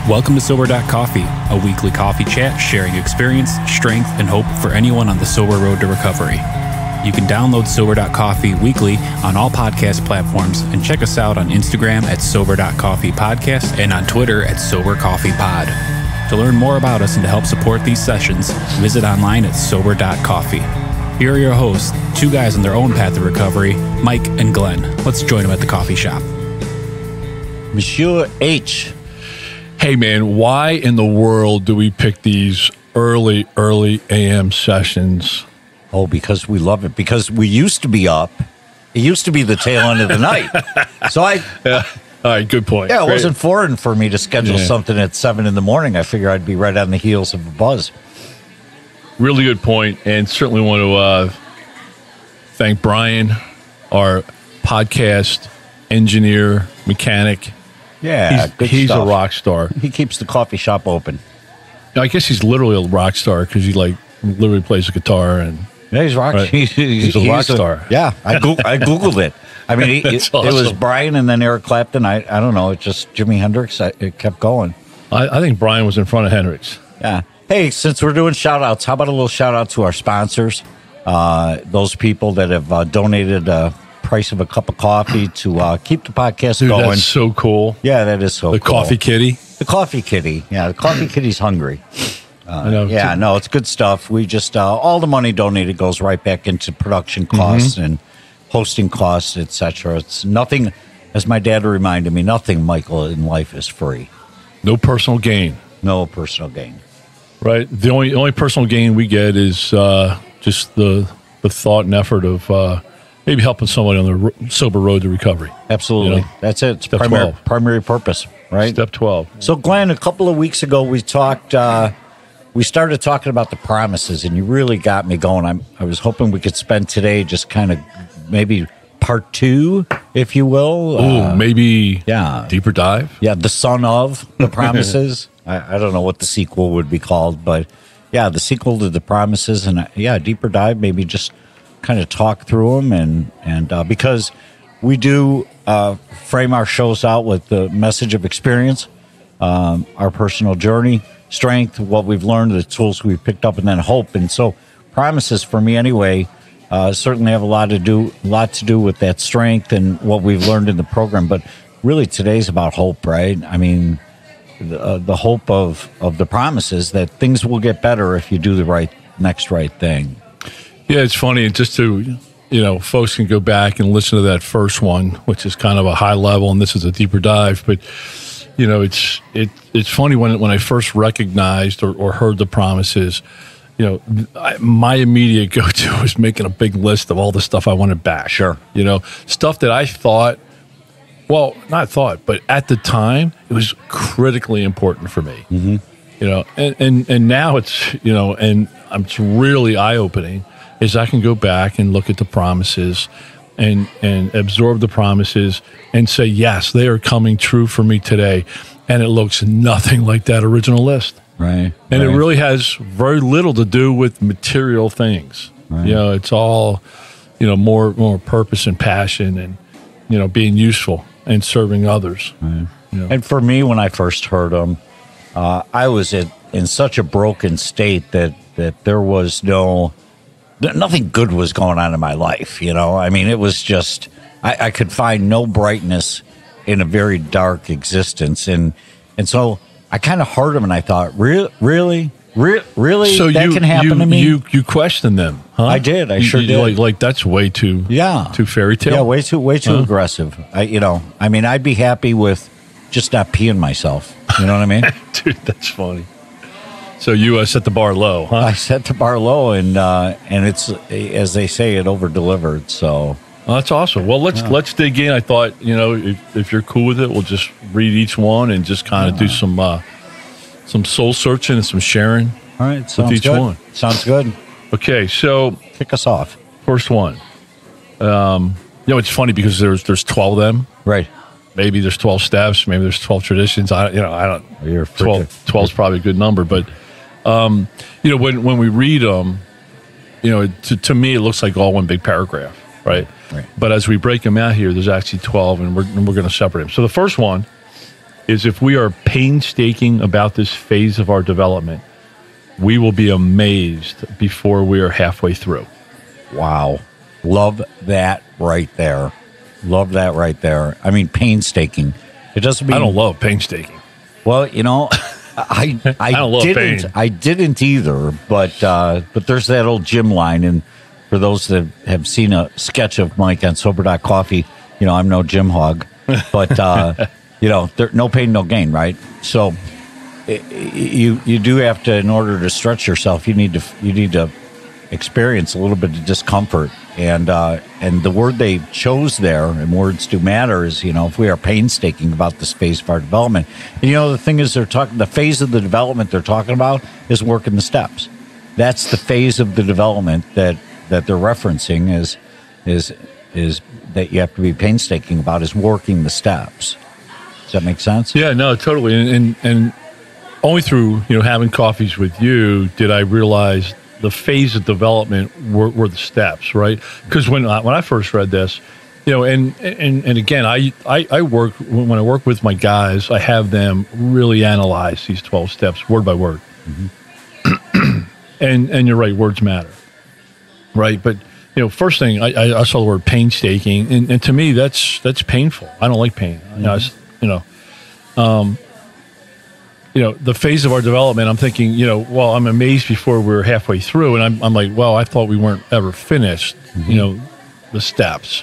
Welcome to Sober.Coffee, a weekly coffee chat sharing experience, strength, and hope for anyone on the sober road to recovery. You can download Sober.Coffee weekly on all podcast platforms and check us out on Instagram at Sober.Coffee Podcast and on Twitter at Sober.Coffee Pod. To learn more about us and to help support these sessions, visit online at Sober.Coffee. Here are your hosts, two guys on their own path to recovery, Mike and Glenn. Let's join them at the coffee shop. Monsieur H. Hey, man, why in the world do we pick these early AM sessions? Oh, because we love it. Because we used to be up. It used to be the tail end of the night. So Yeah. All right, good point. Yeah, it Great. wasn't foreign for me to schedule something at 7 in the morning. I figure I'd be right on the heels of a buzz. Really good point, and certainly want to thank Brian, our podcast engineer, mechanic. Yeah, good he's stuff. a rock star. He keeps the coffee shop open. I guess he's literally a rock star because he literally plays the guitar and Yeah, he's rock. Right. He's a rock star. Yeah, I Googled it. I mean, That's it was awesome. Brian and then Eric Clapton. I don't know. It's just Jimi Hendrix. It kept going. I think Brian was in front of Hendrix. Yeah. Hey, since we're doing shout outs, how about a little shout out to our sponsors? Those people that have donated a price of a cup of coffee to keep the podcast Dude, going. that's so cool. Yeah, that is so The cool. coffee kitty. The coffee kitty. Yeah, the coffee kitty's hungry. I know. Yeah, no, it's good stuff. We just, all the money donated goes right back into production costs and hosting costs, etc. It's nothing, as my dad reminded me, nothing, Michael, in life is free. No personal gain. No personal gain. Right. The only personal gain we get is just the thought and effort of maybe helping somebody on the sober road to recovery. Absolutely. You know? That's it. It's Step 12. primary purpose, right? Step 12. So, Glenn, a couple of weeks ago, we started talking about the promises, and you really got me going. I was hoping we could spend today just kind of maybe part 2, if you will. Ooh, maybe yeah. deeper dive. Yeah, the son of the promises. I don't know what the sequel would be called, but yeah, the sequel to the promises, and deeper dive. Maybe just kind of talk through them, and because we do frame our shows out with the message of experience, our personal journey, strength, what we've learned, the tools we've picked up, and then hope. And so, promises for me anyway certainly have a lot to do with that strength and what we've learned in the program. But really, today's about hope, right? I mean, the hope of the promises that things will get better if you do the next right thing. Yeah, it's funny. Just to, folks can go back and listen to that first one, which is kind of a high level, and this is a deeper dive. But, it's funny when I first recognized or heard the promises, my immediate go-to was making a big list of all the stuff I wanted back. Sure. Stuff that I thought, well, not thought, but at the time, it was critically important for me. Mm-hmm. And now it's, and it's really eye-opening, is I can go back and look at the promises and absorb the promises and say, yes, they are coming true for me today. And it looks nothing like that original list. Right. And it really has very little to do with material things. Right. It's all, more purpose and passion and, being useful and serving others. Right. And for me, when I first heard them, I was in such a broken state that there was nothing good was going on in my life. I mean, it was just, I could find no brightness in a very dark existence. And so I kind of heard them and I thought, really? So that can happen to me? You questioned them, huh? I did. I sure did. Like that's way too too fairy tale. Yeah, way too aggressive. I'd be happy with just not peeing myself. You know what I mean? Dude, that's funny. So you set the bar low, huh? I set the bar low, and it's, as they say, it over-delivered. So that's awesome. Well, let's dig in. I thought, if you're cool with it, we'll just read each one and just kind of do some soul searching and some sharing. All right, sounds with each good. one. Sounds good. Okay, so kick us off. First one. It's funny because there's 12 of them. Right. Maybe there's 12 steps. Maybe there's 12 traditions. I don't. You're 12 is probably a good number, but when we read them, to me it looks like all one big paragraph, right? Right. But as we break them out here, there's actually 12, and we're going to separate them. So the first one is if we are painstaking about this phase of our development, we will be amazed before we are halfway through. Wow. Love that right there. Love that right there. I mean, painstaking. It doesn't mean... I don't love painstaking. Well, you know, I don't love didn't. pain. I didn't either. But there's that old Jim line, and for those that have seen a sketch of Mike on Sober.Coffee, you know, I'm no Jim hog, but you know, no pain, no gain, right? So you do have to, in order to stretch yourself, you need to experience a little bit of discomfort. And the word they chose there, and words do matter, is, you know, if we are painstaking about this phase of our development. And, you know, the thing is, the phase of the development they're talking about is working the steps. That's the phase of the development that they're referencing is that you have to be painstaking about, is working the steps. Does that make sense? Yeah, no, totally. And only through, you know, having coffees with you did I realize the phase of development were the steps, right? Because when I first read this, you know, and again, I work, when I work with my guys, I have them really analyze these 12 steps word by word. Mm-hmm. and you're right, words matter, right? But, you know, first thing, I saw the word painstaking, and to me, that's painful. I don't like pain. Mm-hmm. You know, the phase of our development, I'm thinking, you know, well, I'm amazed before we're halfway through. And I'm like, well, I thought we weren't ever finished, mm-hmm. you know, the steps.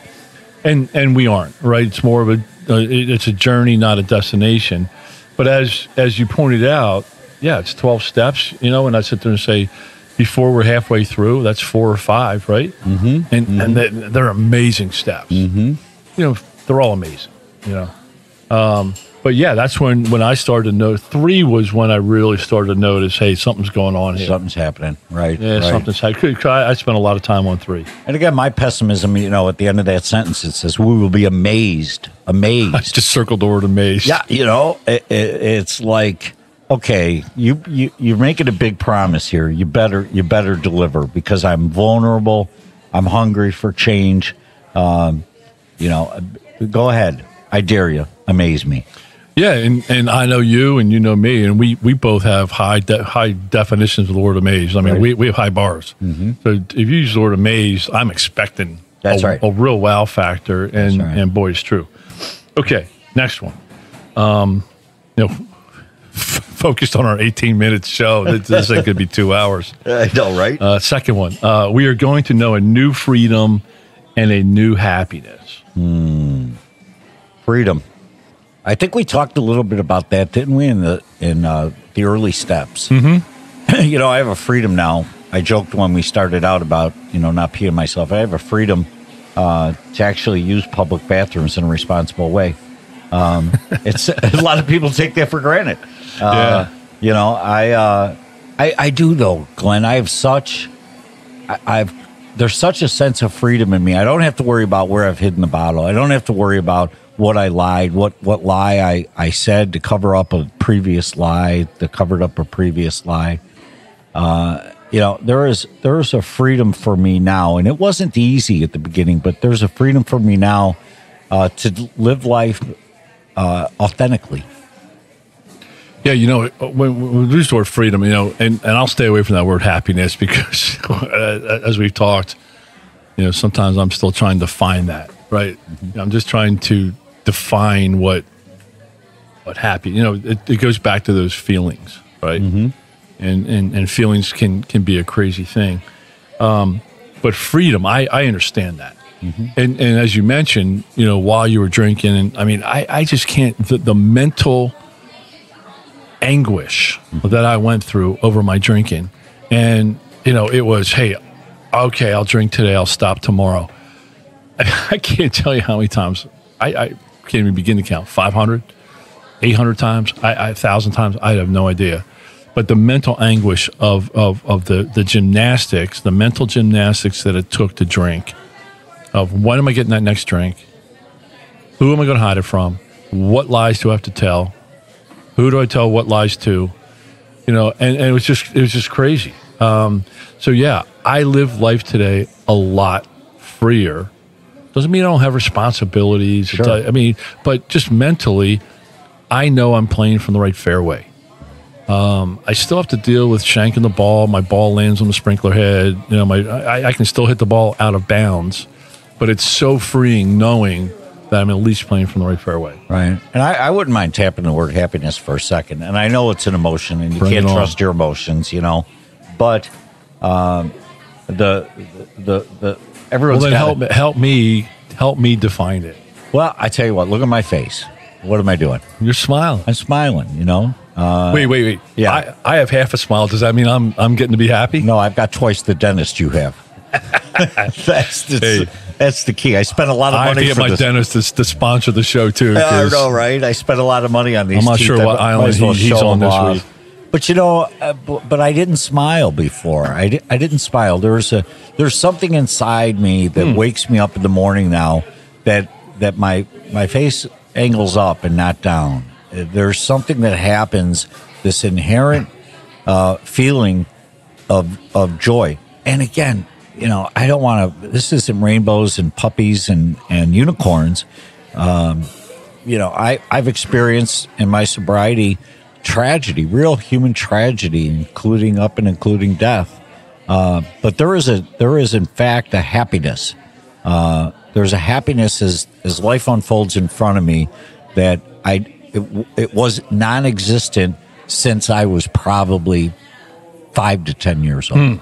And we aren't, right? It's more of it's a journey, not a destination. But as you pointed out, yeah, it's 12 steps, you know, and I sit there and say, before we're halfway through, that's 4 or 5, right? Mm-hmm. And they're amazing steps. Mm-hmm. You know, they're all amazing, you know. But yeah, that's when I started to notice. 3 was when I really started to notice, hey, something's going on here. Something's happening, right? Yeah, right. Something's happening. I spent a lot of time on 3. And again, my pessimism, you know, at the end of that sentence, it says, we will be amazed. Amazed. I just circled the word amazed. Yeah, you know, it's like, okay, you're making a big promise here. You better deliver, because I'm vulnerable. I'm hungry for change. You know, go ahead. I dare you. Amaze me. Yeah, and I know you, and you know me, and we both have high definitions of the word amazed. I mean, right. we have high bars. Mm-hmm. So if you use the word amazed, I'm expecting a real wow factor, and boy, it's true. Okay, next one. You know, focused on our 18-minute show. This thing could be 2 hours. I know, right? Second one. We are going to know a new freedom and a new happiness. Freedom. I think we talked a little bit about that, didn't we, in the early steps? Mm-hmm. You know, I have a freedom now. I joked when we started out about, you know, not peeing myself. I have a freedom to actually use public bathrooms in a responsible way. It's a lot of people take that for granted. Yeah. You know, I do though, Glenn. There's such a sense of freedom in me. I don't have to worry about where I've hidden the bottle. I don't have to worry about what I lied, what lie I said to cover up a previous lie, that covered up a previous lie. You know, there is a freedom for me now, and it wasn't easy at the beginning, but there's a freedom for me now to live life authentically. Yeah, you know, when we use the word freedom, you know, and I'll stay away from that word happiness, because as we've talked, you know, sometimes I'm still trying to find that, right? Mm-hmm. I'm just trying to define what happy, you know, it goes back to those feelings, right? Mm-hmm. And feelings can be a crazy thing. But freedom, I understand that. Mm-hmm. And as you mentioned, you know, while you were drinking, and I mean, I just can't, the mental anguish that I went through over my drinking. And, you know, it was, hey, okay, I'll drink today, I'll stop tomorrow. I can't tell you how many times, I can't even begin to count, 500, 800 times, 1,000 times, I have no idea. But the mental anguish of the gymnastics, the mental gymnastics that it took to drink, of when am I getting that next drink? Who am I going to hide it from? What lies do I have to tell? Who do I tell what lies to? You know, and it was just crazy. So yeah, I live life today a lot freer. Doesn't mean I don't have responsibilities. Sure. I mean, but just mentally, I know I'm playing from the right fairway. I still have to deal with shanking the ball. My ball lands on the sprinkler head. You know, I can still hit the ball out of bounds, but it's so freeing knowing that I'm at least playing from the right fairway. Right. And I wouldn't mind tapping the word happiness for a second. And I know it's an emotion, and you can't trust your emotions, you know. But the everyone's well, then help me define it. Well, I tell you what. Look at my face. What am I doing? You're smiling. I'm smiling. You know. Wait. Yeah. I have half a smile. Does that mean I'm getting to be happy? No, I've got twice the dentist you have. That's the key. I spent a lot of money. I have to get my dentist to sponsor the show too. I know, right? I spent a lot of money on these. I'm not teeth. sure what island he's on this week. But you know, but I didn't smile before. I didn't smile. There's something inside me that wakes me up in the morning now that my face angles up and not down. There's something that happens, this inherent feeling of joy. And again, you know, I don't want to. This isn't rainbows and puppies and unicorns. You know, I've experienced in my sobriety tragedy, real human tragedy, including death. But there is in fact a happiness. There's a happiness as life unfolds in front of me that it was non-existent since I was probably 5 to 10 years old.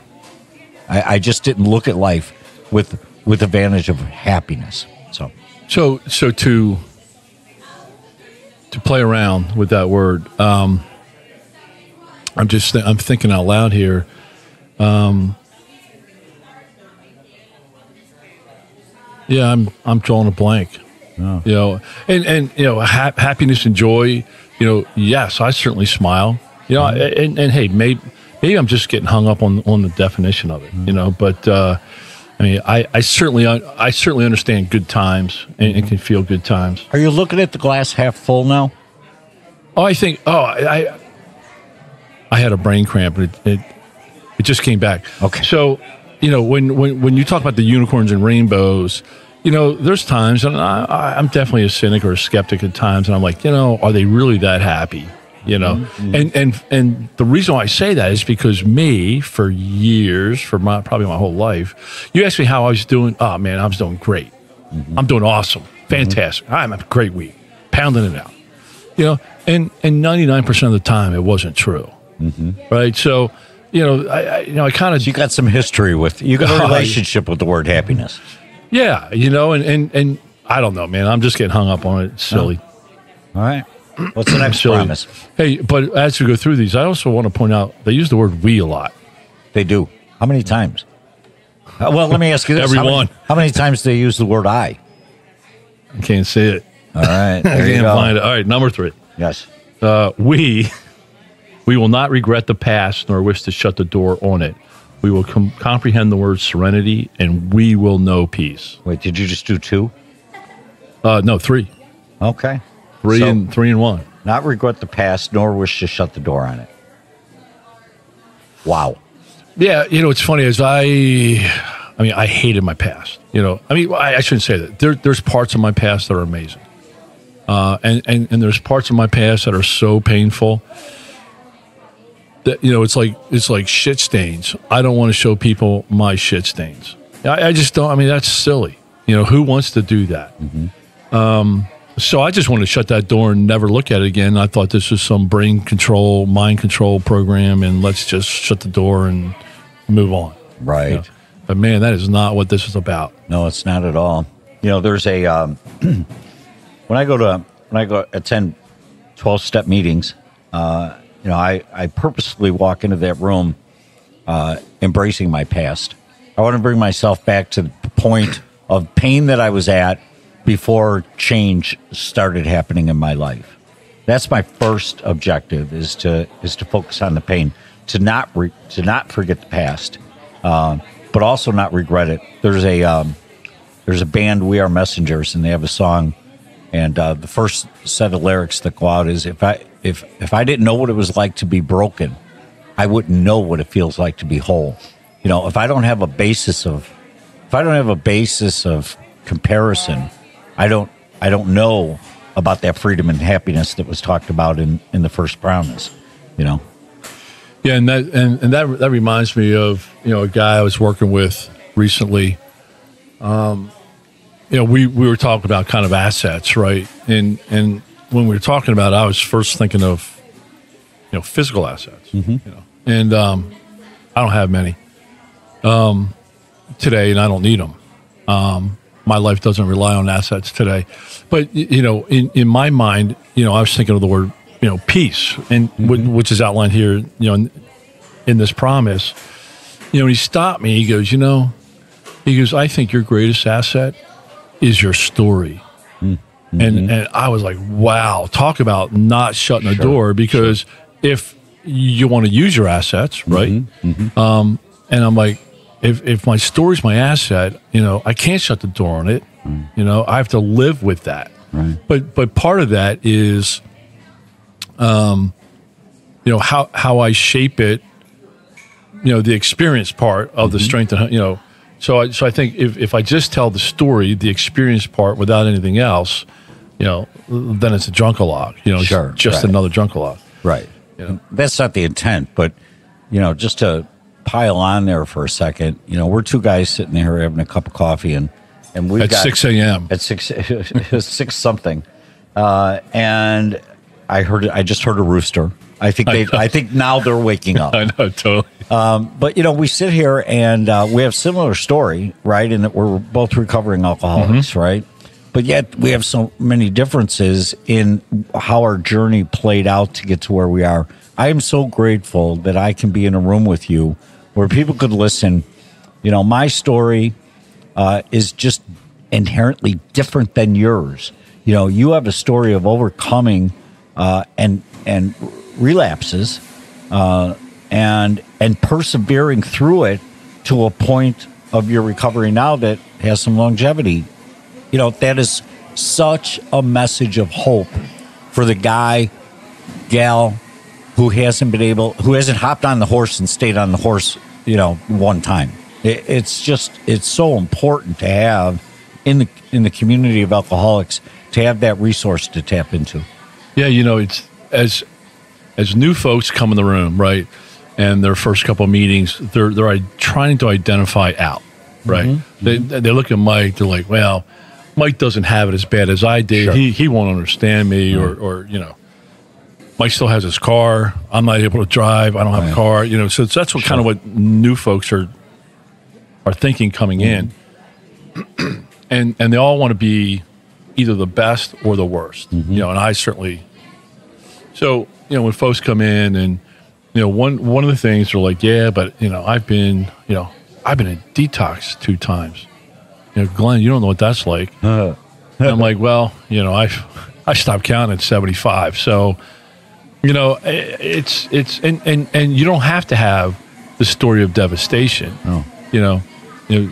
I just didn't look at life with advantage of happiness. So to play around with that word, I'm thinking out loud here. Yeah, I'm drawing a blank. Oh. You know, and you know, happiness and joy. You know, yes, I certainly smile. You know, and hey, maybe I'm just getting hung up on the definition of it. You know, but I mean, I certainly understand good times and can feel good times. Are you looking at the glass half full now? Oh, I had a brain cramp, but it just came back. Okay. So, you know, when you talk about the unicorns and rainbows, you know, there's times, and I'm definitely a cynic or a skeptic at times, and I'm like, you know, are they really that happy? You know, and the reason why I say that is because me, for years, probably my whole life, you asked me how I was doing. Oh man, I was doing great. I'm doing awesome, fantastic. I'm having a great week, pounding it out. You know, and 99% of the time it wasn't true, right? So, you know, I kind of you got some history with you got a relationship with the word happiness. Yeah, you know, and I don't know, man. I'm just getting hung up on it. It's silly. All right. What's the next promise? Hey, but as we go through these, I also want to point out they use the word "we" a lot. They do. How many times? Well, let me ask you this: Everyone. How many times do they use the word "I"? I can't see it. All right, there I you can't go. find it. All right, number 3. Yes. We will not regret the past nor wish to shut the door on it. We will comprehend the word serenity, and we will know peace. Wait, did you just do 2? No, 3. Okay. 3 So, and 3 and 1. Not regret the past nor wish to shut the door on it. Wow. Yeah, you know, it's funny as I hated my past. You know, I shouldn't say that. There's parts of my past that are amazing, and there's parts of my past that are so painful that, you know, it's like shit stains. I don't want to show people my shit stains. I just don't. I mean, that's silly. You know, who wants to do that? So I just wanted to shut that door and never look at it again. I thought this was some brain control, mind control program, and let's just shut the door and move on. Right. You know? But man, that is not what this is about. No, it's not at all. You know, there's a when I go attend 12-step meetings, you know, I purposely walk into that room embracing my past. I want to bring myself back to the point of pain that I was at before change started happening in my life. That's my first objective, is to focus on the pain, to not forget the past, but also not regret it. There's a band, We Are Messengers, and they have a song, and the first set of lyrics that go out is, if I didn't know what it was like to be broken, I wouldn't know what it feels like to be whole. You know, if I don't have a basis of comparison, I don't know about that freedom and happiness that was talked about in the first promise, Yeah, and that reminds me of a guy I was working with recently. We were talking about kind of assets, right? And when we were talking about it, I was first thinking of physical assets, and I don't have many today, and I don't need them. My life doesn't rely on assets today, but in my mind, I was thinking of the word peace, and which is outlined here, in this promise. He stopped me. He goes, I think your greatest asset is your story. And I was like, wow, talk about not shutting a door, because if you want to use your assets, right? And I'm like, if my story's my asset, I can't shut the door on it. I have to live with that. Right. But part of that is, how I shape it. The experience part of the strength. So I think if I just tell the story, the experience part without anything else, then it's a junkalog. Sure, it's just right. another junkalog. Right. That's not the intent, but just to pile on there for a second, we're two guys sitting there having a cup of coffee, and we've at got 6 a.m. at 6 something, and I just heard a rooster. I think now they're waking up. I know, totally. But we sit here and we have similar story, right? In that we're both recovering alcoholics, right? But yet we have so many differences in how our journey played out to get to where we are. I am so grateful that I can be in a room with you where people could listen. My story is just inherently different than yours. You have a story of overcoming and relapses and persevering through it to a point of your recovery now that has some longevity. That is such a message of hope for the guy, gal who hasn't hopped on the horse and stayed on the horse, one time. It's so important to have in the community of alcoholics to have that resource to tap into. Yeah, it's as new folks come in the room, right, and their first couple of meetings, they're trying to identify out, right? They look at Mike, they're like, well, Mike doesn't have it as bad as I did. Sure. He won't understand me, or Mike still has his car. I'm not able to drive. I don't have a car. So that's what kind of what new folks are thinking coming in, and they all want to be either the best or the worst. And I certainly. So when folks come in and one of the things they're like, yeah, but I've been in detox 2 times. Glenn, you don't know what that's like. And I'm like, well, I stopped counting at 75. So, it's and you don't have to have the story of devastation. Oh.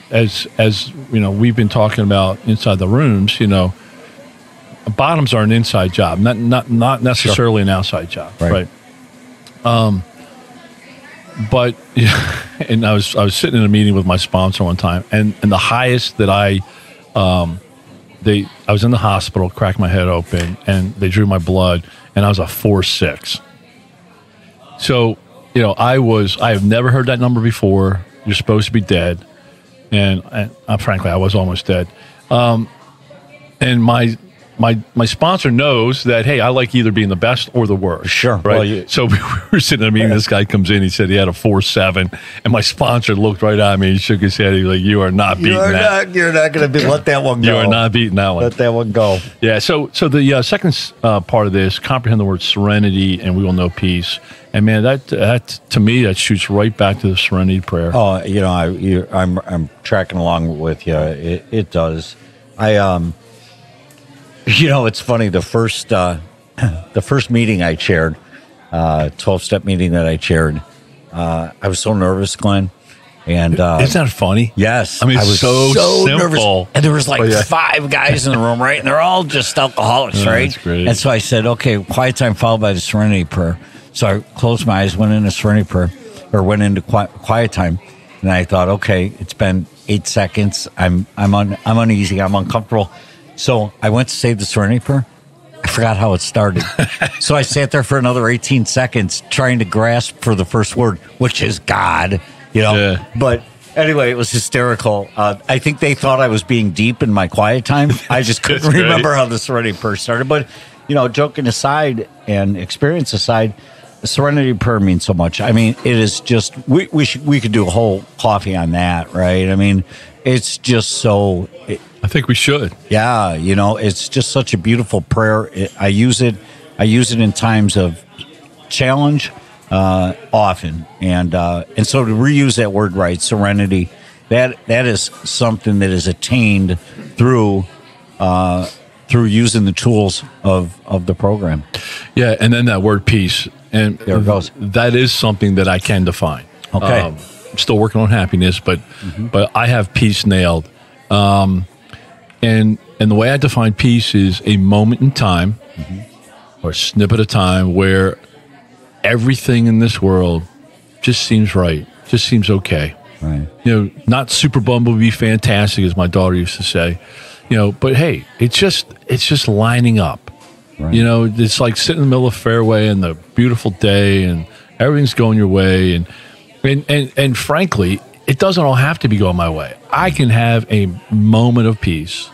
As we've been talking about inside the rooms, bottoms are an inside job, not necessarily an outside job, right? But and I was sitting in a meeting with my sponsor one time, and the highest that I was in the hospital, cracked my head open, and they drew my blood, and I was a 4.6. So I have never heard that number before. You're supposed to be dead, and frankly, I was almost dead. And my sponsor knows that, hey, I like either being the best or the worst. Sure. Right. Well, so we were sitting in a meeting. This guy comes in. He said he had a 4.7, and my sponsor looked right at me. He shook his head. He was like, "You are not beating that. You're not going to let that one go. You are not beating that one. Let that one go." Yeah. So the second part of this, comprehend the word serenity, and we will know peace. And man, that to me, that shoots right back to the serenity prayer. Oh, I'm tracking along with you. It does. It's funny. The first meeting I chaired, 12-step meeting that I chaired, I was so nervous, Glenn. And isn't that funny? Yes, I mean, it's so simple. Nervous. And there was like 5 guys in the room, right? And they're all just alcoholics, right? That's great. And so I said, okay, quiet time followed by the serenity prayer. So I closed my eyes, went into serenity prayer, or went into quiet time, and I thought, okay, it's been 8 seconds. I'm uneasy. I'm uncomfortable. So I went to say the serenity prayer, I forgot how it started. So I sat there for another 18 seconds trying to grasp for the first word, which is God, Yeah. But anyway, it was hysterical. I think they thought I was being deep in my quiet time. I just couldn't remember how the Serenity Prayer started. But, joking aside and experience aside, the Serenity Prayer means so much. I mean, it is just, we could do a whole coffee on that, right? I mean, it's just so... I think we should. Yeah, it's just such a beautiful prayer. I use it in times of challenge often, and so to reuse that word right, serenity, that is something that is attained through using the tools of the program. Yeah, and then that word peace, and there it goes. That is something that I can define. Okay, I'm still working on happiness, but I have peace nailed. And the way I define peace is a moment in time or a snippet of time where everything in this world just seems right, just seems okay. Right. Not super bumblebee fantastic, as my daughter used to say, but hey, it's just lining up. Right. It's like sitting in the middle of the fairway and the beautiful day and everything's going your way. And frankly, it doesn't all have to be going my way. I can have a moment of peace,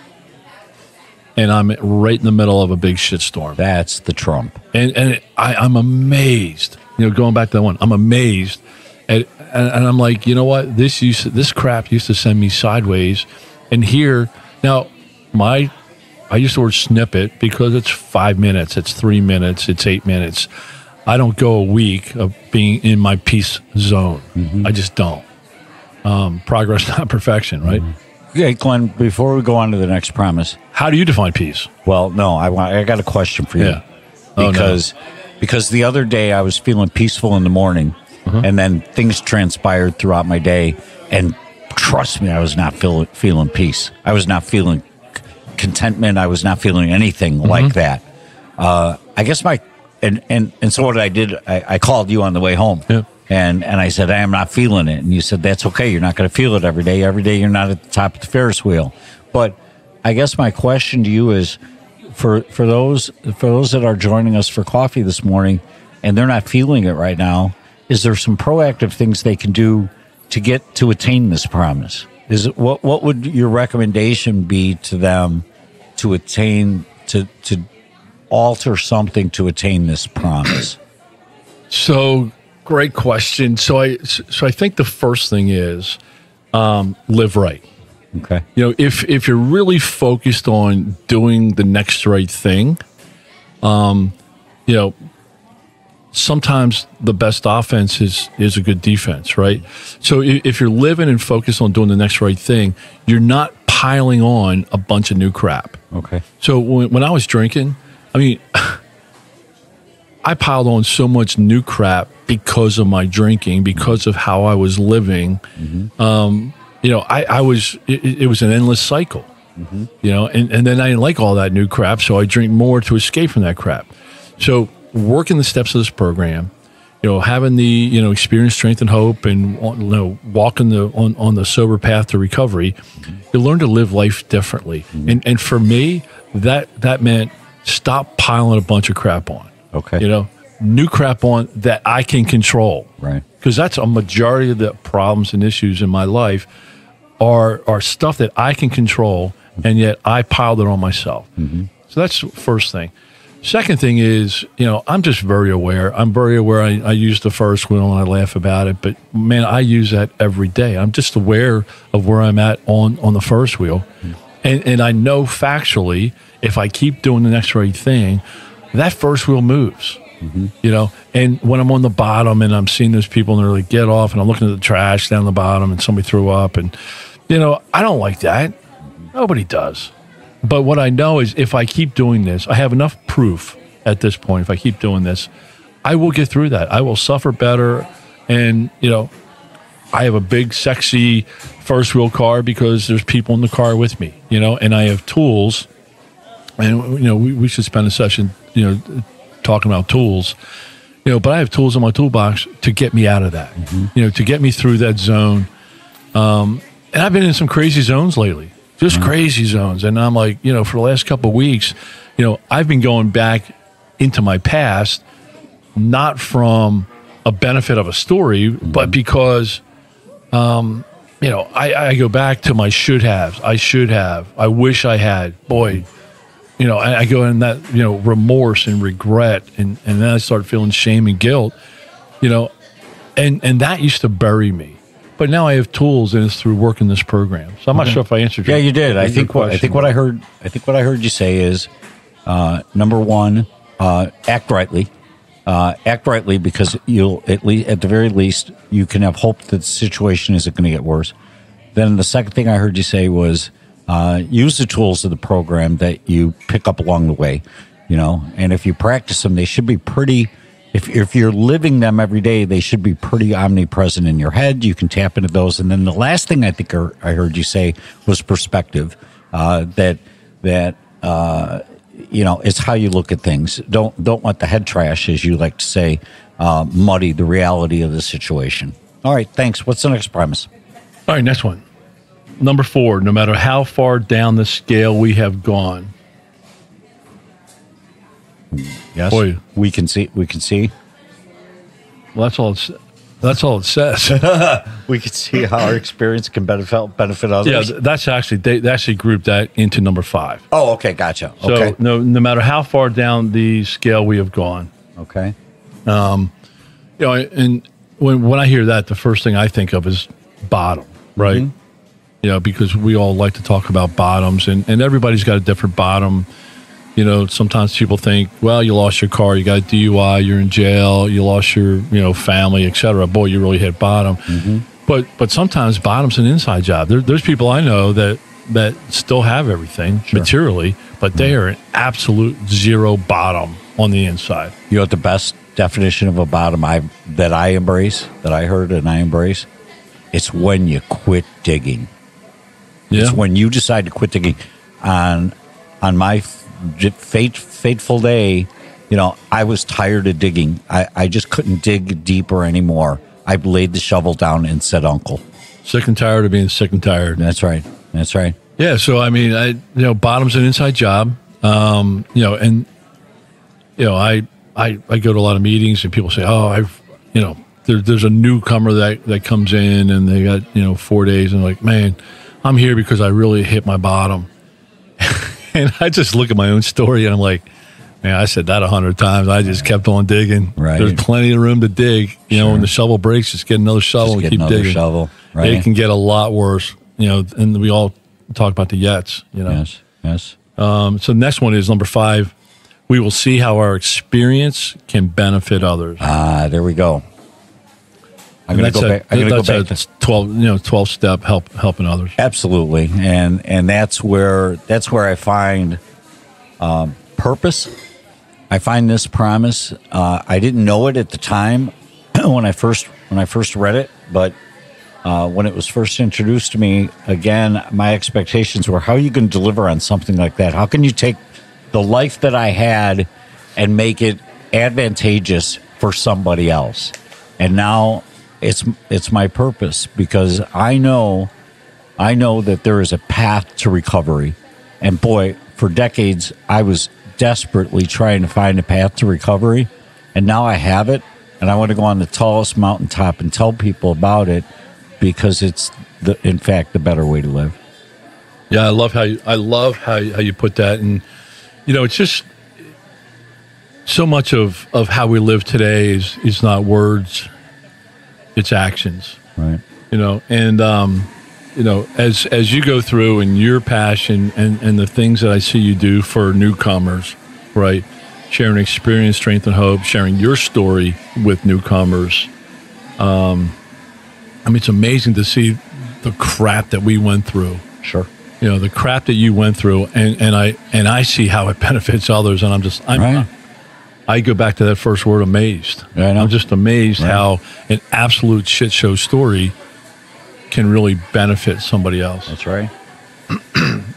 and I'm right in the middle of a big shitstorm. That's the trump. And I'm amazed. Going back to that one, I'm amazed, and I'm like, you know what? This crap used to send me sideways, and here now, I use the word snippet because it's 5 minutes, it's 3 minutes, it's 8 minutes. I don't go a week of being in my peace zone. I just don't. Progress, not perfection, right? Okay, Glenn, before we go on to the next promise. How do you define peace? Well, no, I got a question for you. Yeah. Because the other day I was feeling peaceful in the morning, and then things transpired throughout my day, and trust me, I was not feeling peace. I was not feeling contentment. I was not feeling anything like that. I guess so what I did, I called you on the way home. Yeah. And I said, I am not feeling it. And you said, that's okay. You're not going to feel it every day. Every day you're not at the top of the Ferris wheel. But I guess my question to you is, for those that are joining us for coffee this morning and they're not feeling it right now, is there some proactive things they can do to attain this promise? What would your recommendation be to them to attain, to alter something to attain this promise? So, great question. So I think the first thing is live right. Okay. If you're really focused on doing the next right thing, sometimes the best offense is a good defense, right? So if you're living and focused on doing the next right thing, you're not piling on a bunch of new crap. Okay. So when I was drinking, I mean, I piled on so much new crap because of my drinking, because of how I was living. It was an endless cycle, and then I didn't like all that new crap, so I drink more to escape from that crap. So working the steps of this program, having the, experience, strength, and hope, and, walking on the sober path to recovery, you learn to live life differently. And for me, that meant stop piling a bunch of crap on. Okay. New crap on that I can control. Right. Because that's a majority of the problems and issues in my life are stuff that I can control, and yet I piled it on myself. So that's the first thing. Second thing is, I'm just very aware. I'm very aware. I use the first wheel and I laugh about it, but man, I use that every day. I'm just aware of where I'm at on the first wheel. And I know factually, if I keep doing the next right thing, that first wheel moves. And when I'm on the bottom and I'm seeing those people and they're like, get off, and I'm looking at the trash down the bottom and somebody threw up, and I don't like that. Nobody does. But what I know is if I keep doing this, I have enough proof at this point. If I keep doing this, I will get through that. I will suffer better. And, I have a big, sexy first wheel car because there's people in the car with me, and I have tools. And, we should spend a session, talking about tools, but I have tools in my toolbox to get me out of that, to get me through that zone. And I've been in some crazy zones lately. just crazy zones. And I'm like, for the last couple of weeks, I've been going back into my past, not from a benefit of a story, but because, I go back to my should haves. I should have. I wish I had. Boy, I go in that, remorse and regret. And then I start feeling shame and guilt, and that used to bury me. But now I have tools, and it's through working this program. So I'm not sure if I answered your question. Yeah, you did. I think what I heard you say is, number one, act rightly. Act rightly, because you'll at the very least you can have hope that the situation isn't going to get worse. Then the second thing I heard you say was use the tools of the program that you pick up along the way, and if you practice them, they should be pretty. If you're living them every day, they should be pretty omnipresent in your head. You can tap into those. And then the last thing I think I heard you say was perspective. That it's how you look at things. Don't let the head trash, as you like to say, muddy the reality of the situation. All right, thanks. What's the next premise? All right, next one. Number 4, no matter how far down the scale we have gone. Yes, boy, we can see. Well, that's all it says. We can see how our experience can benefit others. Yeah, that's actually, they actually grouped that into number 5. Oh, okay, gotcha. So okay. no matter how far down the scale we have gone. Okay. And when I hear that, the first thing I think of is bottom, right? Mm-hmm. Because we all like to talk about bottoms, and everybody's got a different bottom. Sometimes people think, well, you lost your car, you got a DUI, you're in jail, you lost your, family, etc. Boy, you really hit bottom. Mm-hmm. But sometimes bottom's an inside job. There's people I know that still have everything materially, but they are an absolute zero bottom on the inside. You know what the best definition of a bottom that I heard and I embrace? It's when you quit digging. Yeah. It's when you decide to quit digging. On my fateful day, I was tired of digging. I just couldn't dig deeper anymore. I laid the shovel down and said, "Uncle." Sick and tired of being sick and tired. That's right. Yeah. So I mean, bottom's an inside job. I go to a lot of meetings and people say, "Oh, there's a newcomer that comes in and they got 4 days and like, man, I'm here because I really hit my bottom." And I just look at my own story and I'm like, man, I said that 100 times. I just kept on digging. Right. There's plenty of room to dig. When the shovel breaks, just get another shovel and keep digging. Shovel. Right. It can get a lot worse. And we all talk about the yets. Yes. So the next one is number 5. We will see how our experience can benefit others. There we go. I'm going to go back. That's 12 step helping others. Absolutely, and that's where I find purpose. I find this promise. I didn't know it at the time when I first read it, but when it was first introduced to me, again, my expectations were, how are you going to deliver on something like that? How can you take the life that I had and make it advantageous for somebody else? And now it's my purpose, because I know that there is a path to recovery. And boy, for decades, I was desperately trying to find a path to recovery. And now I have it. And I want to go on the tallest mountaintop and tell people about it, because it's in fact the better way to live. Yeah, I love how you put that. And it's just so much of how we live today is not words, it's actions. Right. As you go through and your passion and the things that I see you do for newcomers, right? Sharing experience, strength, and hope, sharing your story with newcomers. It's amazing to see the crap that we went through. Sure. The crap that you went through, and I see how it benefits others, and I go back to that first word, amazed. Yeah, I know. I'm just amazed how an absolute shit show story can really benefit somebody else. That's right.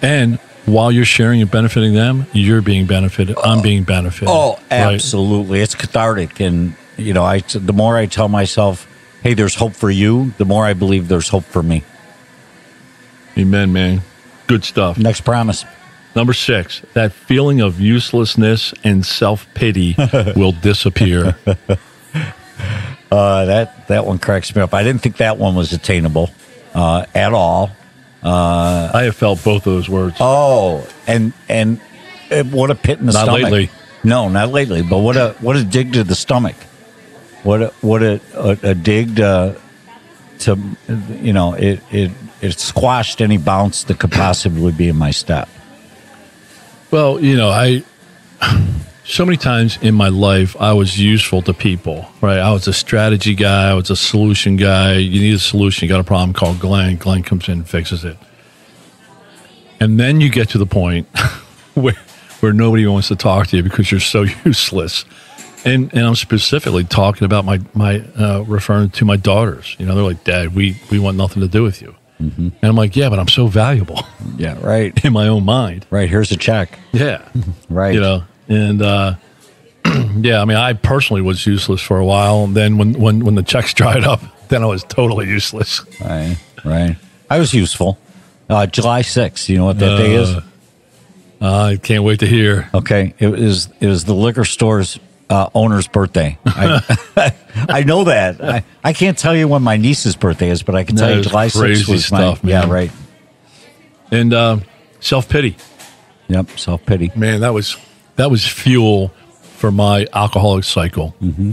And while you're sharing and benefiting them, you're being benefited. I'm being benefited. Oh, absolutely. Right? It's cathartic. And, the more I tell myself, hey, there's hope for you, the more I believe there's hope for me. Amen, man. Good stuff. Next promise. Number 6, that feeling of uselessness and self-pity will disappear. That one cracks me up. I didn't think that one was attainable at all. I have felt both of those words. Oh, and what a pit in the stomach. Not lately. No, not lately. But what a dig to the stomach. What a dig to it squashed any bounce that could possibly be in my step. Well, so many times in my life, I was useful to people, right? I was a strategy guy. I was a solution guy. You need a solution. You got a problem, call Glenn. Glenn comes in and fixes it. And then you get to the point where nobody wants to talk to you because you're so useless. And I'm specifically talking about my referring to my daughters. They're like, Dad, we want nothing to do with you. Mm-hmm. And I'm like, yeah, but I'm so valuable. Yeah, right. In my own mind. Right. Here's a check. Yeah. Right. And yeah, I mean, I personally was useless for a while. And then when the checks dried up, then I was totally useless. Right. I was useful. July 6th. You know what that day is? I can't wait to hear. Okay. It was the liquor store's owner's birthday. I know that. I can't tell you when my niece's birthday is, but I can tell you July 6th was stuff, my... man. Yeah, right. And self-pity. Yep, self-pity. Man, that was fuel for my alcoholic cycle. Mm-hmm.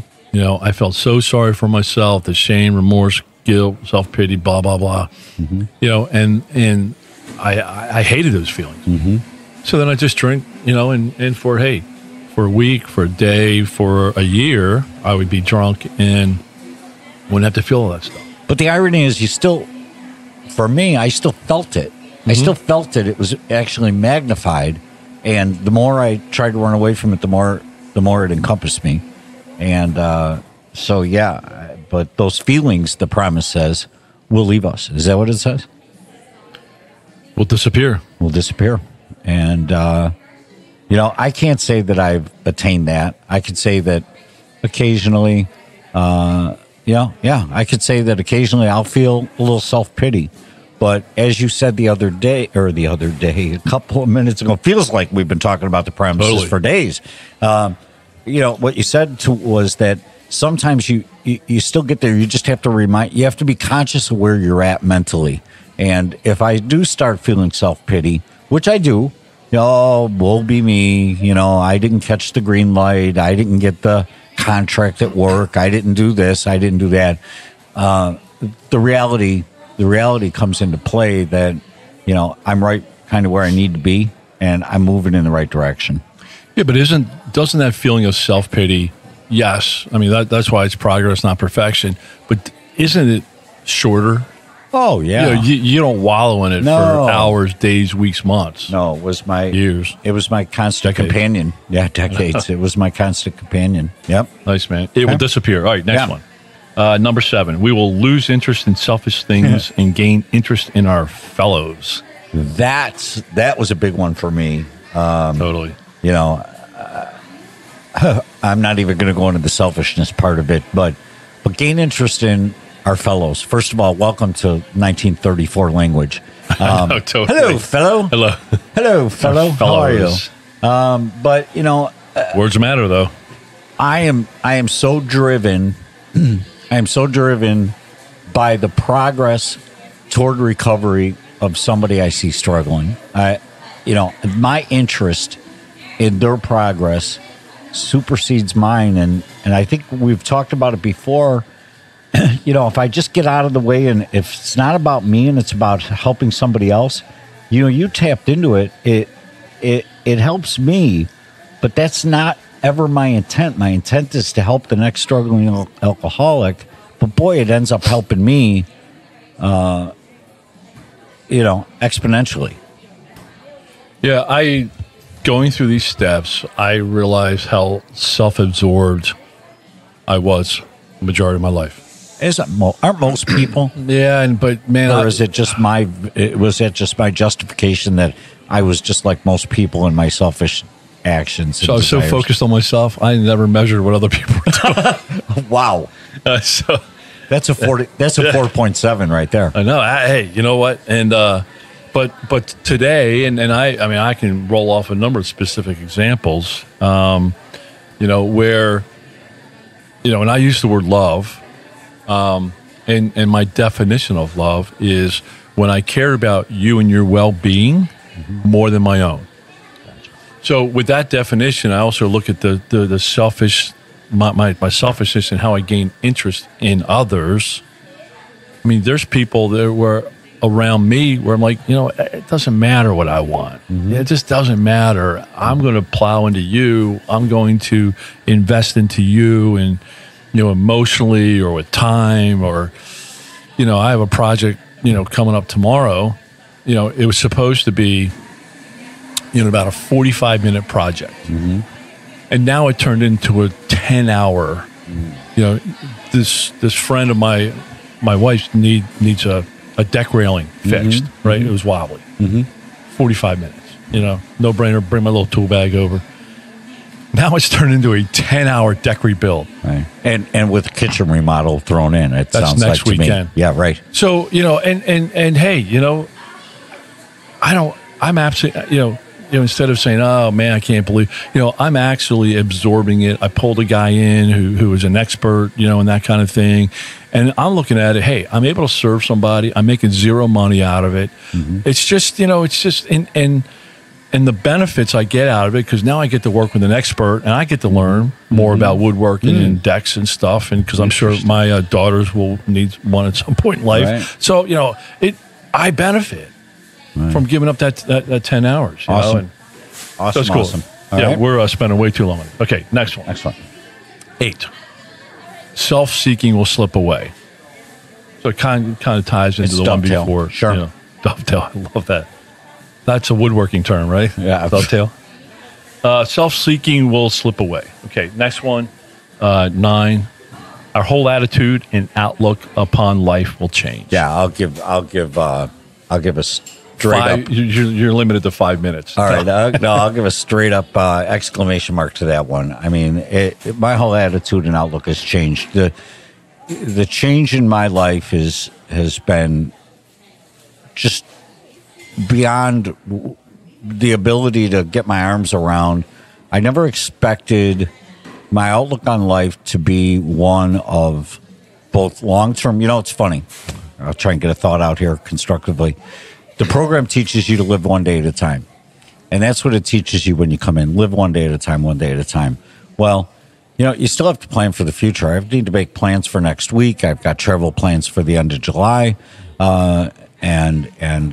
I felt so sorry for myself, the shame, remorse, guilt, self-pity, blah, blah, blah. Mm-hmm. And I hated those feelings. Mm-hmm. So then I just drink, and for a week, for a day, for a year, I would be drunk and wouldn't have to feel all that stuff. But the irony is for me, I still felt it. Mm-hmm. I still felt it. It was actually magnified. And the more I tried to run away from it, the more it encompassed me. And so, yeah, but those feelings, the promise says, will leave us. Is that what it says? Will disappear. Will disappear. And, I can't say that I've attained that. I could say that occasionally, I could say that occasionally I'll feel a little self-pity. But as you said a couple of minutes ago, it feels like we've been talking about the promises for days. What you said was that sometimes you still get there. You just have to you have to be conscious of where you're at mentally. And if I do start feeling self-pity, which I do, woe be me. I didn't catch the green light. I didn't get the contract at work. I didn't do this. I didn't do that. The reality comes into play that, I'm right kind of where I need to be and I'm moving in the right direction. Yeah, but doesn't that feeling of self-pity, yes, I mean, that's why it's progress, not perfection, but isn't it shorter? Oh, yeah. You don't wallow in it for hours, days, weeks, months. No, it was my... years. It was my constant decades. Companion. Yeah, decades. It was my constant companion. Yep. Nice, man. It will disappear. All right, next one. Number 7, we will lose interest in selfish things and gain interest in our fellows. That was a big one for me. Totally. I'm not even going to go into the selfishness part of it, but gain interest in our fellows. First of all, welcome to 1934 language. Totally. Hello, fellow. Hello, fellow. How are you? But words matter, though. I am so driven. I am so driven by the progress toward recovery of somebody I see struggling. My interest in their progress supersedes mine, and I think we've talked about it before. If I just get out of the way and if it's not about me and it's about helping somebody else, you tapped into it. It helps me, but that's not ever my intent. My intent is to help the next struggling alcoholic, but boy, it ends up helping me, exponentially. Yeah, going through these steps, I realized how self-absorbed I was the majority of my life. Aren't most people? Yeah, but man, or was that just my justification that I was just like most people in my selfish actions? So I was so focused on myself, I never measured what other people were doing. Wow. So that's a 40. That's a 4.7 right there. I know. Hey, you know what? And but today, and I mean, I can roll off a number of specific examples, where, and I use the word love, and my definition of love is when I care about you and your well-being more than my own. So with that definition, I also look at the selfish, my selfishness and how I gain interest in others. I mean, there's people that were around me where I'm like, it doesn't matter what I want. It just doesn't matter. I'm going to plow into you. I'm going to invest into you, and emotionally or with time, or I have a project coming up tomorrow. It was supposed to be about a 45-minute project, and now it turned into a 10-hour. This friend of my wife's needs a deck railing fixed, right? It was wobbly. 45 minutes, no brainer. Bring my little tool bag over. Now it's turned into a 10-hour deck rebuild. Right. And with kitchen remodel thrown in. That's sounds next like weekend. To me. Yeah, right. So, and hey, I'm absolutely, instead of saying, oh man, I can't believe, I'm actually absorbing it. I pulled a guy in who was an expert, and that kind of thing. And I'm looking at it, hey, I'm able to serve somebody. I'm making zero money out of it. It's just, and the benefits I get out of it, because now I get to work with an expert and I get to learn more about woodworking and decks and stuff. And because I'm sure my daughters will need one at some point in life. Right. So, I benefit from giving up that 10 hours. Awesome. So it's cool. Awesome. Right. We're spending way too long on it. Okay, next one. 8. Self-seeking will slip away. So it kind of ties into the dovetail. one before. Sure. Dovetail. I love that. That's a woodworking term, right? Yeah. Dovetail. Self-seeking will slip away. Okay, next one. 9. Our whole attitude and outlook upon life will change. Yeah, I'll give a straight up. You're limited to 5 minutes. All right. I'll give a straight up exclamation mark to that one. I mean, my whole attitude and outlook has changed. The change in my life has been just beyond the ability to get my arms around. I never expected my outlook on life to be one of both long-term. It's funny. I'll try and get a thought out here constructively. The program teaches you to live one day at a time. And that's what it teaches you when you come in. Live one day at a time, one day at a time. Well, you still have to plan for the future. I need to make plans for next week. I've got travel plans for the end of July. And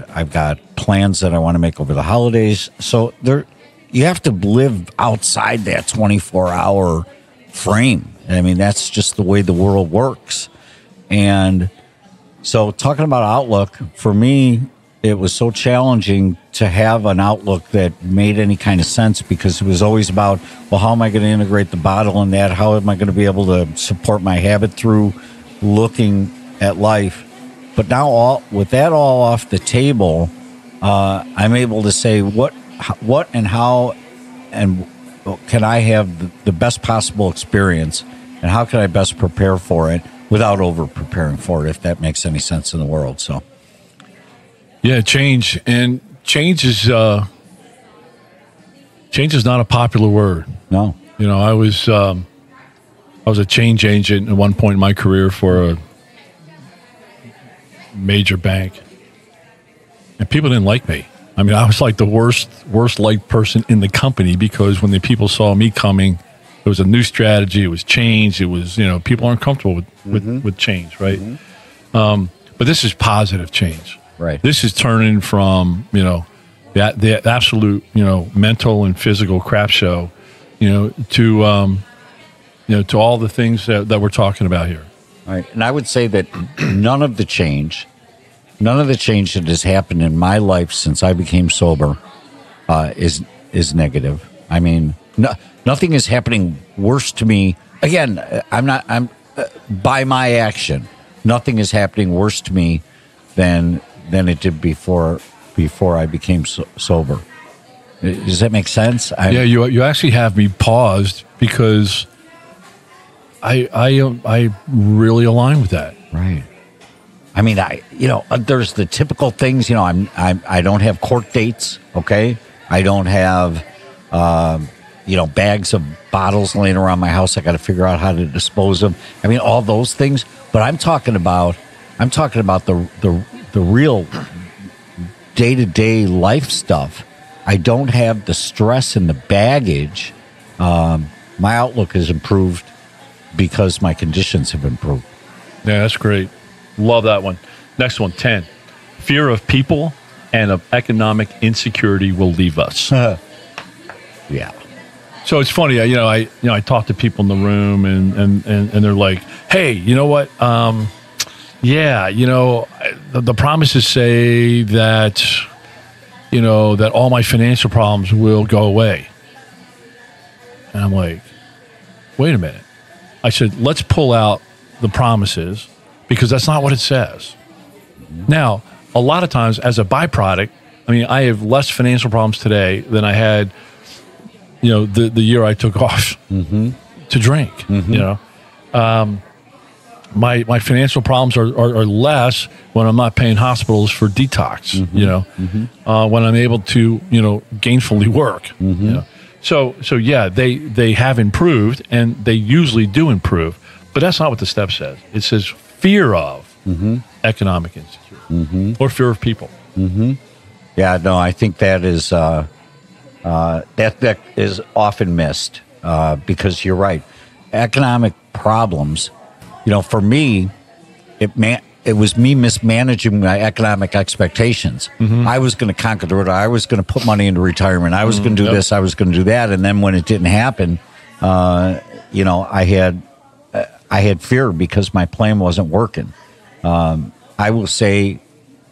I've got plans that I want to make over the holidays. So you have to live outside that 24-hour frame. I mean, that's just the way the world works. And so talking about outlook, for me, it was so challenging to have an outlook that made any kind of sense, because it was always about, well, how am I going to integrate the bottle in that? How am I going to be able to support my habit through looking at life? But now, with that all off the table, I'm able to say what and how and can I have the best possible experience, and how can I best prepare for it without over preparing for it, if that makes any sense in the world. So, yeah, change is not a popular word. No, I was a change agent at one point in my career for a major bank, and people didn't like me. I mean, I was like the worst liked person in the company, because when the people saw me coming, it was a new strategy. It was change. It was, people aren't comfortable with change, right? But this is positive change. Right. This is turning from, the absolute, mental and physical crap show, to all the things that we're talking about here. Right. And I would say that none of the change that has happened in my life since I became sober is negative. I mean, nothing is happening worse to me. Again, I'm by my action, nothing is happening worse to me than it did before I became sober. Does that make sense? Yeah, you actually have me paused, because I really align with that. Right. I mean, there's the typical things. I don't have court dates. Okay, I don't have, bags of bottles laying around my house. I got to figure out how to dispose of. I mean, all those things. But I'm talking about the real day-to-day life stuff. I don't have the stress and the baggage. My outlook has improved because my conditions have improved. Yeah, that's great. Love that one. Next one, 10. Fear of people and of economic insecurity will leave us. Yeah. So it's funny. I talk to people in the room and they're like, hey, you know what? The promises say that, that all my financial problems will go away. And I'm like, wait a minute. I said, let's pull out the promises because that's not what it says. Now, a lot of times as a byproduct, I mean, I have less financial problems today than I had, the year I took off to drink, My financial problems are less when I'm not paying hospitals for detox, when I'm able to, gainfully work. So yeah, they have improved and they usually do improve, but that's not what the step says. It says fear of economic insecurity or fear of people. Yeah, no, I think that is that is often missed because you're right. Economic problems, for me, it was me mismanaging my economic expectations. I was going to conquer the world. I was going to put money into retirement. I was going to do this. I was going to do that. And then when it didn't happen, I had fear because my plan wasn't working. I will say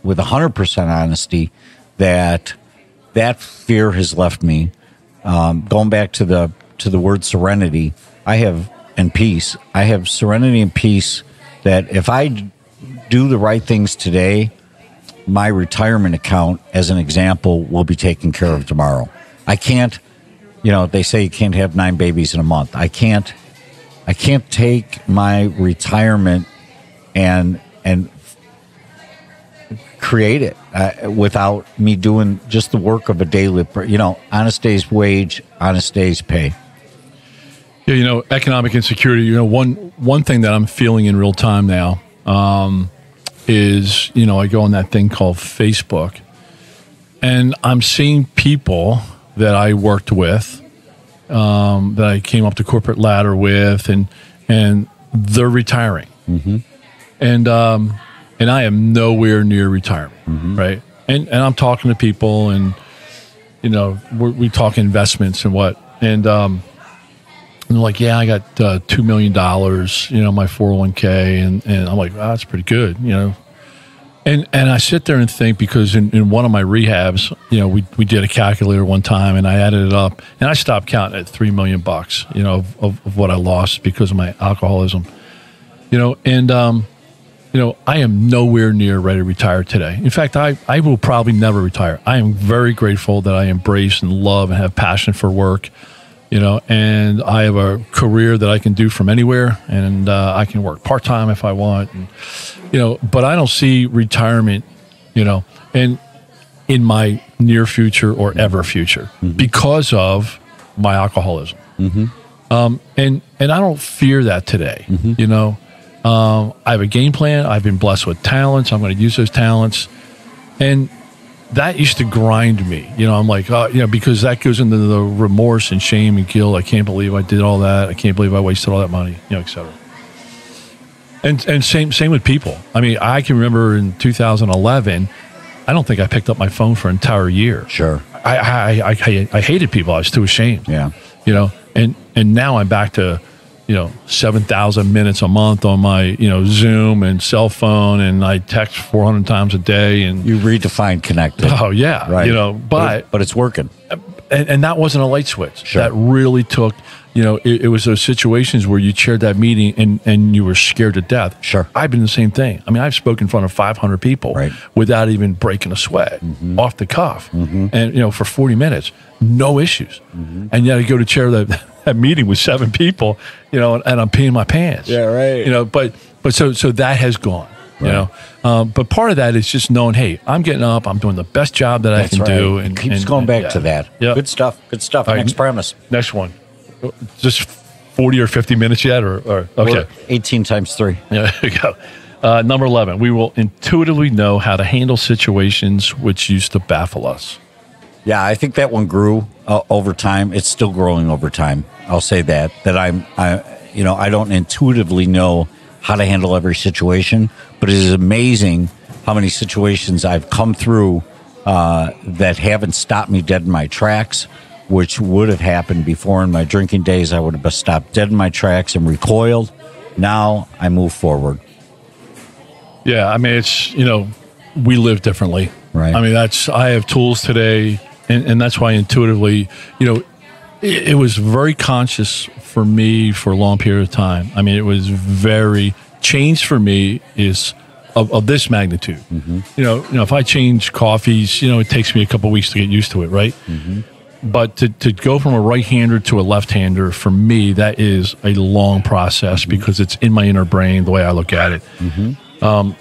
with 100% honesty that fear has left me. Going back to the word serenity, and peace. I have serenity and peace that if I do the right things today, my retirement account, as an example, will be taken care of tomorrow. I can't, they say you can't have 9 babies in a month. I can't take my retirement and create it without me doing just the work of a daily, honest day's wage, honest day's pay. Yeah, economic insecurity, one thing that I'm feeling in real time now is, I go on that thing called Facebook, and I'm seeing people that I worked with, that I came up the corporate ladder with, and they're retiring. And I am nowhere near retirement, right? And I'm talking to people, and, we talk investments and what, and they're like, yeah, I got $2 million, my 401k. And I'm like, that's pretty good, And I sit there and think, because in one of my rehabs, we did a calculator one time and I added it up and I stopped counting at $3 million, of what I lost because of my alcoholism, and I am nowhere near ready to retire today. In fact, I will probably never retire. I am very grateful that I embrace and love and have passion for work. And I have a career that I can do from anywhere, and I can work part-time if I want, and, but I don't see retirement, and in my near future or ever future because of my alcoholism. And I don't fear that today, I have a game plan. I've been blessed with talents. I'm going to use those talents. And that used to grind me, I'm like, because that goes into the remorse and shame and guilt. I can't believe I did all that. I can't believe I wasted all that money, et cetera. And same with people. I mean, I can remember in 2011, I don't think I picked up my phone for an entire year. Sure. I hated people. I was too ashamed. Yeah. And now I'm back to, 7,000 minutes a month on my, Zoom and cell phone, and I text 400 times a day. And you redefine connected. Oh yeah, right. But it's working. And that wasn't a light switch. Sure. That really took, it was those situations where you chaired that meeting and you were scared to death. Sure. I've been the same thing. I mean, I've spoken in front of 500 people without even breaking a sweat, off the cuff, and for 40 minutes, no issues. And yet I go to chair that meeting with 7 people, and I'm peeing my pants. Yeah, right. But so that has gone. you know. But part of that is just knowing, hey, I'm getting up, I'm doing the best job that I can do. And keeps going back to that. Yeah. Good stuff. Good stuff. Next promise. Next one. Just 40 or 50 minutes yet? Or okay. We're 18 times 3. Yeah, there you go. Number 11, we will intuitively know how to handle situations which used to baffle us. Yeah, I think that one grew over time. It's still growing over time. I'll say that I don't intuitively know how to handle every situation, but it is amazing how many situations I've come through that haven't stopped me dead in my tracks, which would have happened before in my drinking days. I would have stopped dead in my tracks and recoiled. Now I move forward. Yeah, I mean, it's, we live differently. Right. I mean, I have tools today, and that's why intuitively, it was very conscious for me for a long period of time. I mean, it was very, change for me is of this magnitude. Mm-hmm. If I change coffees, it takes me a couple of weeks to get used to it, right? Mm-hmm. But to go from a right-hander to a left-hander, for me, that is a long process because it's in my inner brain, the way I look at it. Mm-hmm.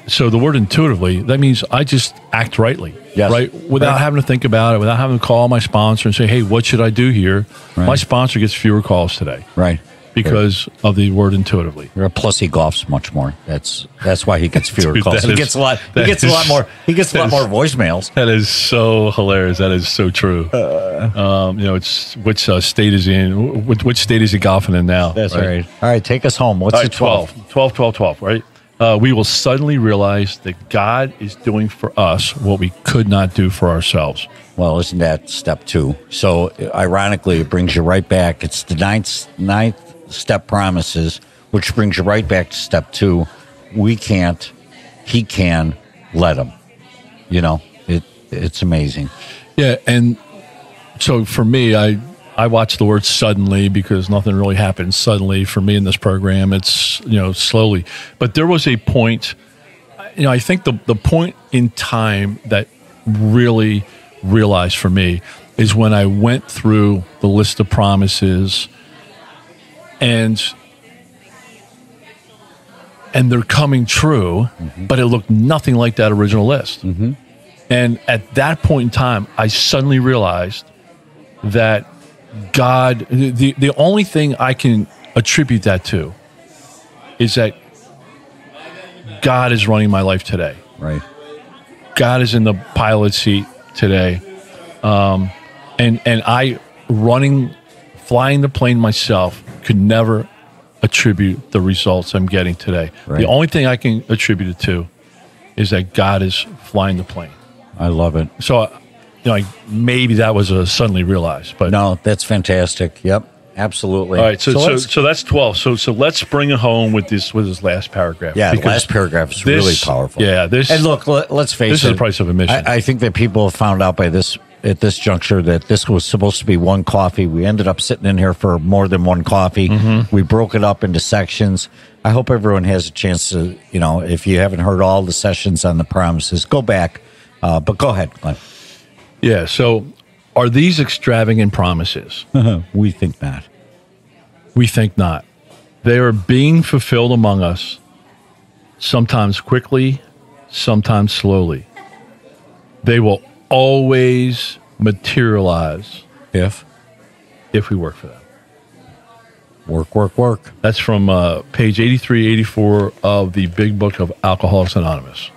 So the word intuitively, that means I just act rightly, right? Without having to think about it, without having to call my sponsor and say, hey, what should I do here? Right. My sponsor gets fewer calls today. Right. Because of the word intuitively. Plus he golfs much more. That's why he gets fewer calls. He gets a lot more voicemails. That is so hilarious. That is so true. It's which state is he in? Which state is he golfing in now? That's right. All right, take us home. What's the 12, right? We will suddenly realize that God is doing for us what we could not do for ourselves. Well, isn't that step 2? So, ironically, it brings you right back. It's the ninth step promises, which brings you right back to step 2. We can't. He can. Let him. It's amazing. Yeah, and so for me, I watch the word suddenly because nothing really happens suddenly for me in this program. It's, slowly. But there was a point, I think the point in time that really realized for me is when I went through the list of promises and they're coming true, but it looked nothing like that original list. Mm-hmm. And at that point in time, I suddenly realized that God, the only thing I can attribute that to is that God is running my life today. Right. God is in the pilot seat today. And I flying the plane myself could never attribute the results I'm getting today. Right. The only thing I can attribute it to is that God is flying the plane. I love it. So, maybe that was a suddenly realized, but no, that's fantastic. Yep, absolutely. All right, so that's 12. So let's bring it home with this last paragraph. Yeah, the last paragraph is really powerful. Yeah, and look, let's face it. This is the price of admission. I think that people have found out at this juncture that this was supposed to be one coffee. We ended up sitting in here for more than one coffee. Mm-hmm. We broke it up into sections. I hope everyone has a chance to, if you haven't heard all the sessions on the promises, go back. But go ahead, Glenn. Yeah, so are these extravagant promises? We think not. We think not. They are being fulfilled among us, sometimes quickly, sometimes slowly. They will always materialize if we work for them. Work. That's from page 83, 84 of the Big Book of Alcoholics Anonymous.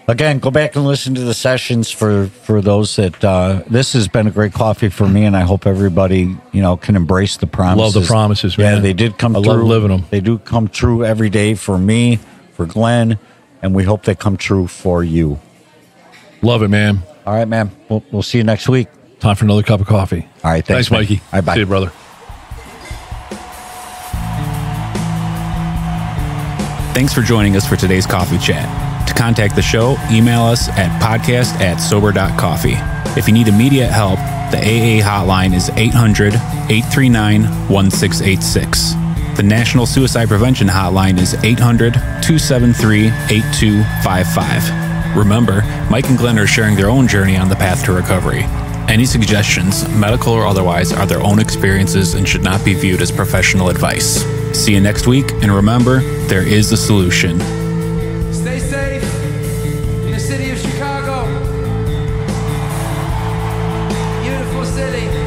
Again, go back and listen to the sessions for those that this has been a great coffee for me, and I hope everybody can embrace the promises. Love the promises, man. Yeah, they did come through. I love living them. They do come true every day for me, for Glenn, and we hope they come true for you. Love it, man. All right, man. We'll see you next week. Time for another cup of coffee. All right, thanks Mikey. All right, bye. See you, brother. Thanks for joining us for today's coffee chat. To contact the show, email us at podcast@sober.coffee. If you need immediate help, the AA hotline is 800-839-1686. The National Suicide Prevention Hotline is 800-273-8255. Remember, Mike and Glenn are sharing their own journey on the path to recovery. Any suggestions, medical or otherwise, are their own experiences and should not be viewed as professional advice. See you next week, and remember, there is a solution. Stay city.